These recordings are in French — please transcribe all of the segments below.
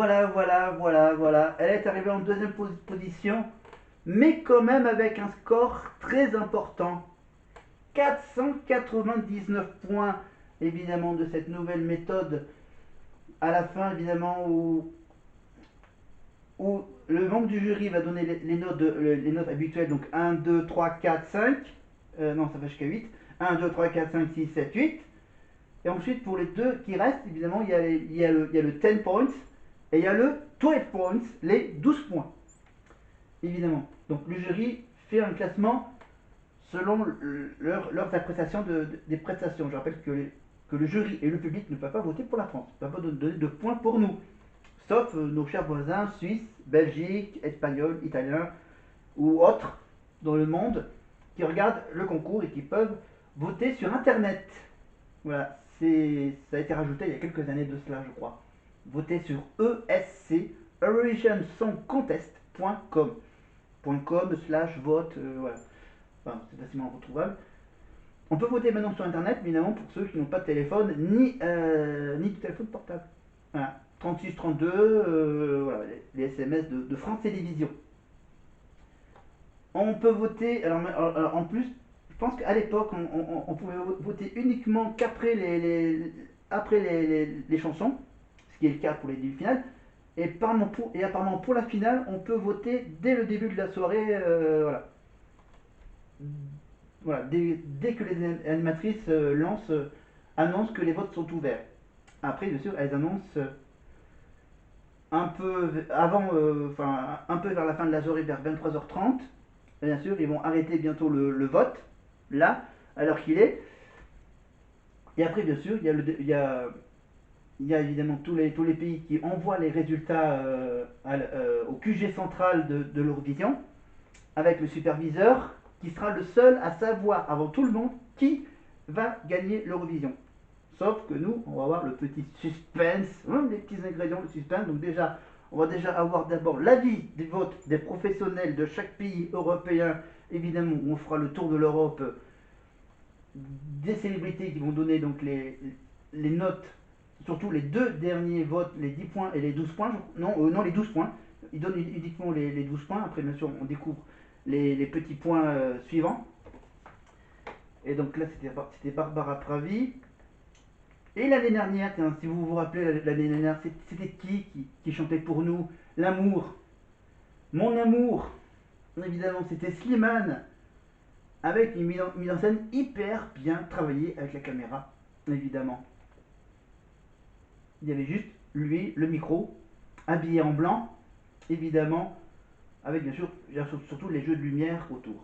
voilà. Elle est arrivée en deuxième position, mais quand même avec un score très important. 499 points, évidemment, de cette nouvelle méthode. À la fin, évidemment, où le membre du jury va donner les notes habituelles, donc 1, 2, 3, 4, 5. Non, ça va jusqu'à 8. 1, 2, 3, 4, 5, 6, 7, 8. Et ensuite, pour les deux qui restent, évidemment, il y a le 10 points et il y a le 12 points, les 12 points. Évidemment. Donc le jury fait un classement selon leurs appréciations des prestations. Je rappelle que le jury et le public ne peuvent pas voter pour la France, ne peuvent pas donner de points pour nous. Sauf nos chers voisins suisses, Belgique, espagnols, italiens ou autres dans le monde qui regardent le concours et qui peuvent voter sur Internet. Voilà, ça a été rajouté il y a quelques années de cela, je crois. Votez sur ESC, EurovisionSongContest.com. .com/vote, voilà. Enfin, c'est facilement retrouvable. On peut voter maintenant sur Internet, évidemment, pour ceux qui n'ont pas de téléphone ni de téléphone portable. Voilà. 36 32, voilà, les SMS de France Télévisions. On peut voter, alors, en plus, je pense qu'à l'époque, on pouvait voter uniquement qu'après après les chansons, ce qui est le cas pour les demi-finales. Et apparemment pour la finale, on peut voter dès le début de la soirée, voilà. Voilà, dès que les animatrices annoncent que les votes sont ouverts. Après, bien sûr, elles annoncent un peu avant, enfin un peu vers la fin de la soirée, vers 23h30. Bien sûr, ils vont arrêter bientôt le vote, là, à l'heure qu'il est. Et après, bien sûr, il y a évidemment tous les pays qui envoient les résultats au QG central de l'Eurovision, avec le superviseur, qui sera le seul à savoir avant tout le monde qui va gagner l'Eurovision. Sauf que nous, on va avoir le petit suspense, les petits ingrédients de suspense. Donc déjà, on va déjà avoir d'abord l'avis des votes des professionnels de chaque pays européen, évidemment, où on fera le tour de l'Europe, des célébrités qui vont donner donc les notes, surtout les deux derniers votes, les 10 points et les 12 points. Non, les 12 points. Ils donnent uniquement les 12 points. Après, bien sûr, on découvre les petits points suivants. Et donc là, c'était Barbara Pravi. Et l'année dernière, tiens, si vous vous rappelez, l'année dernière, c'était qui chantait pour nous l'amour? Mon amour. Évidemment, c'était Slimane, avec une mise en scène hyper bien travaillée avec la caméra, évidemment. Il y avait juste lui, le micro, habillé en blanc, évidemment, avec bien sûr surtout les jeux de lumière autour.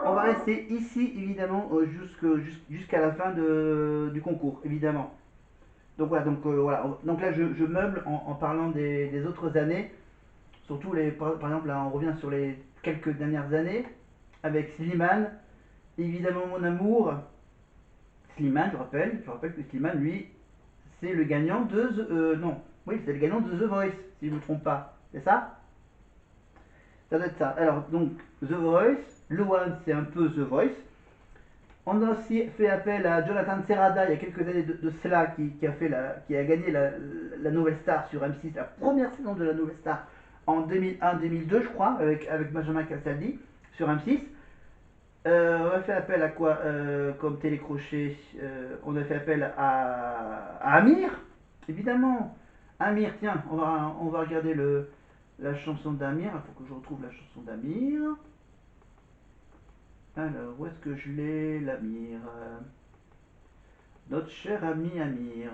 On va rester ici, évidemment, jusqu'à la fin du concours, évidemment. Donc voilà, donc là je meuble en parlant des autres années, surtout par exemple là on revient sur les quelques dernières années avec Slimane, évidemment mon amour. Slimane, je rappelle que Slimane lui c'est le gagnant non, oui c'est le gagnant de The Voice si je ne me trompe pas, c'est ça? Ça doit être ça. Alors donc The Voice, Luan c'est un peu The Voice. On a aussi fait appel à Jonathan Serrada il y a quelques années de cela, qui a gagné la Nouvelle Star sur M6, la première saison de la Nouvelle Star en 2001-2002, je crois, avec Benjamin Castaldi sur M6. On a fait appel à quoi comme télécrochet? On a fait appel à Amir, évidemment. Amir, tiens, on va regarder la chanson d'Amir. Il faut que je retrouve la chanson d'Amir. Alors, où est-ce que je l'ai, l'Amir? Notre cher ami Amir.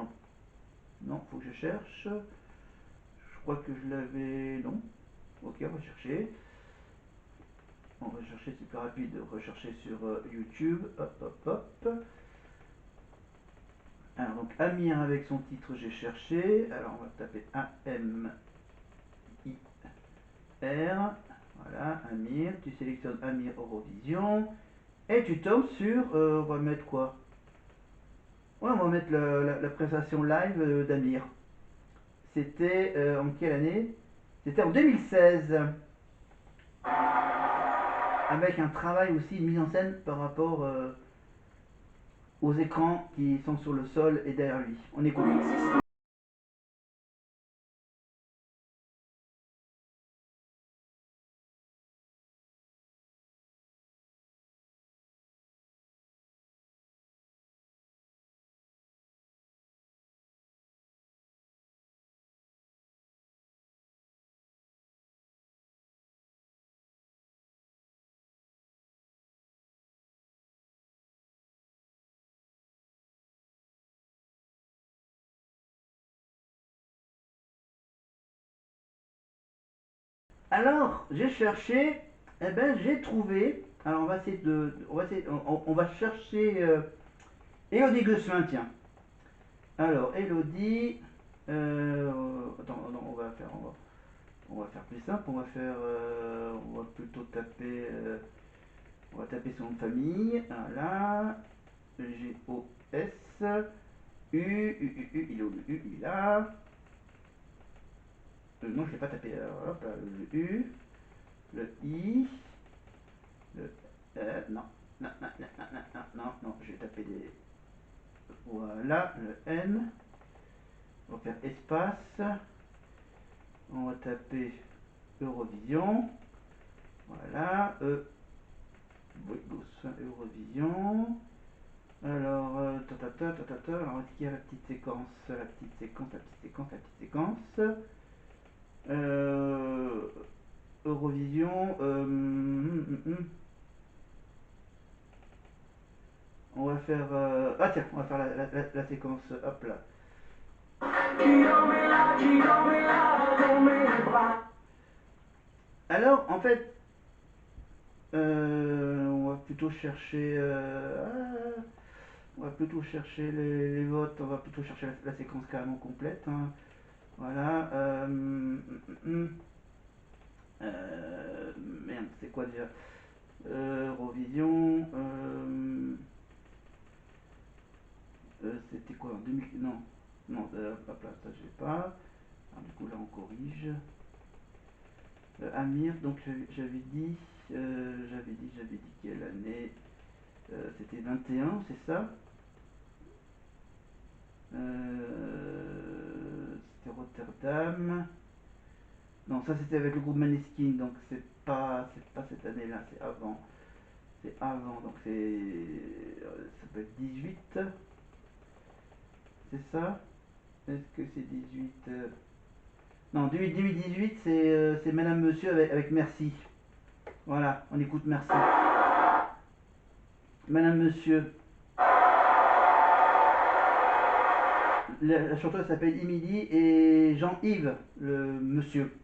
Non, faut que je cherche. Je crois que je l'avais... Non. Ok, on va chercher. On va chercher, c'est plus rapide de rechercher sur YouTube. Hop, hop, hop. Alors, donc Amir avec son titre, j'ai cherché. Alors, on va taper A-M-I-R. Voilà, Amir. Tu sélectionnes Amir Eurovision. Et tu tombes sur... on va mettre quoi? Ouais, on va mettre la prestation live d'Amir. C'était en quelle année? C'était en 2016. Avec un travail aussi de mise en scène par rapport aux écrans qui sont sur le sol et derrière lui. On écoute. Alors, j'ai cherché, eh ben j'ai trouvé. Alors on va essayer on va chercher Elodie Gossuin, tiens. Alors Elodie, attends, non, on va faire plus simple. On va plutôt taper, on va taper son nom de famille. Voilà, G-O-S, il est où le U, il est là. Non, je l'ai pas tapé. Alors, hop, là, le U, le I. Non, non, non, non, non, non, non, non, je vais taper des... Voilà, le N. On va faire espace. On va taper Eurovision. Voilà, oui, Eurovision. Alors, alors est-ce qu'il y a la petite séquence, la petite séquence, la petite séquence, la petite séquence Eurovision, on va faire... ah tiens, on va faire la séquence, hop là. Alors, en fait, on va plutôt chercher... on va plutôt chercher les votes, on va plutôt chercher la séquence carrément complète. Hein. Voilà. Merde, c'est quoi déjà Eurovision. C'était quoi en 2000? Non. Non, hop là, ça je l'ai pas. Alors, du coup, là, on corrige. Amir, donc j'avais dit quelle année c'était 21, c'est ça C'était Rotterdam. Non, ça c'était avec le groupe Maneskin, donc c'est pas cette année-là, c'est avant. C'est avant, donc ça peut être 18, c'est ça? Est-ce que c'est 18 Non, 2018, c'est Madame Monsieur avec Merci. Voilà, on écoute Merci. Madame Monsieur. La chanteuse s'appelle Émilie et Jean-Yves, le monsieur.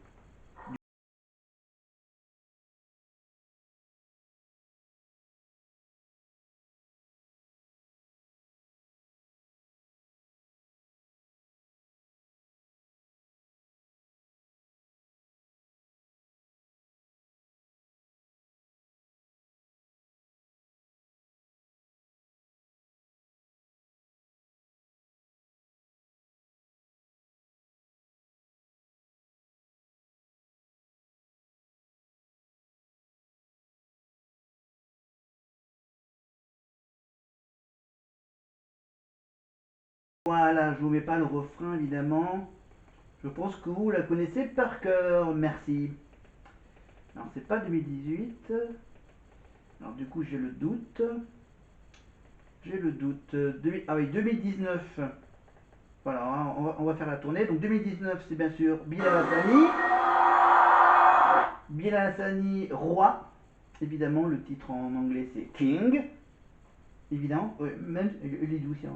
Voilà, je vous mets pas le refrain évidemment. Je pense que vous la connaissez par cœur, merci. Alors c'est pas 2018. Alors du coup j'ai le doute. J'ai le doute. Ah oui, 2019. Voilà, hein, on va faire la tournée. Donc 2019 c'est bien sûr Bilal Hassani. Bilal Hassani, Roi. Évidemment, le titre en anglais c'est King. Évidemment, ouais, même il est doux, tiens.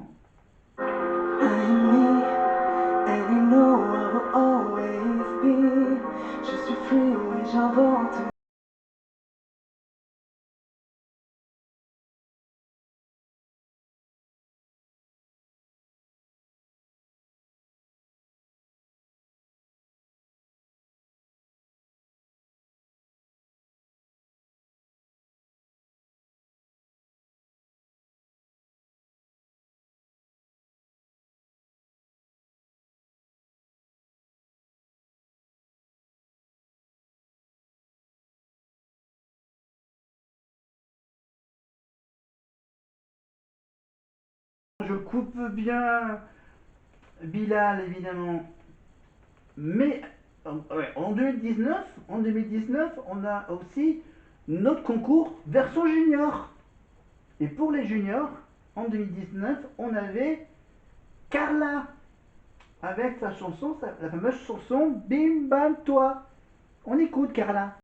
je coupe bien Bilal évidemment. Mais ouais, en 2019, on a aussi notre concours version junior. Et pour les juniors, en 2019, on avait Carla avec sa chanson, la fameuse chanson Bim Bam Toi. On écoute Carla.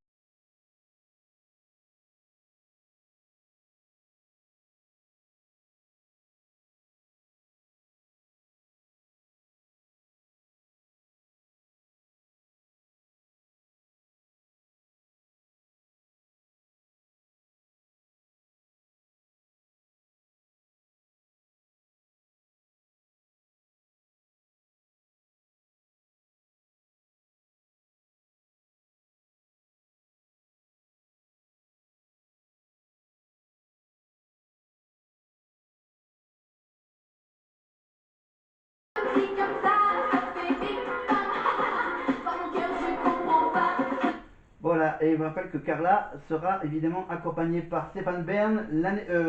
Voilà, et je vous rappelle que Carla sera évidemment accompagnée par Stéphane Bern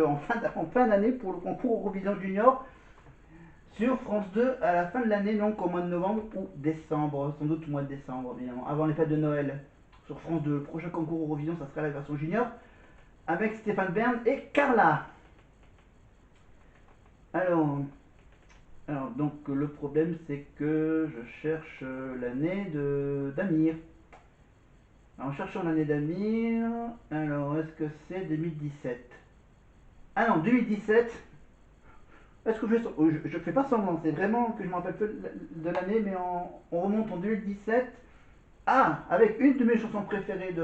en fin d'année pour le concours Eurovision Junior sur France 2 à la fin de l'année, donc au mois de novembre ou décembre, sans doute au mois de décembre évidemment, avant les fêtes de Noël. Sur France 2, le prochain concours Eurovision, ça sera la version junior avec Stéphane Bern et Carla. Alors, alors donc le problème c'est que je cherche l'année de d'Amir. En cherchant l'année d'Amir, alors est-ce que c'est 2017? Ah non, 2017. Est-ce que je fais pas semblant, c'est vraiment que je me rappelle peu de l'année, mais on remonte en 2017. Ah, avec une de mes chansons préférées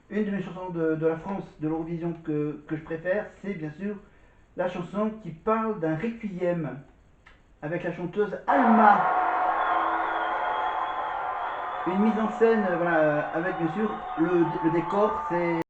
une de mes chansons de la France, de l'Eurovision que je préfère, c'est bien sûr la chanson qui parle d'un requiem avec la chanteuse Alma. Une mise en scène, voilà, avec bien sûr le décor, c'est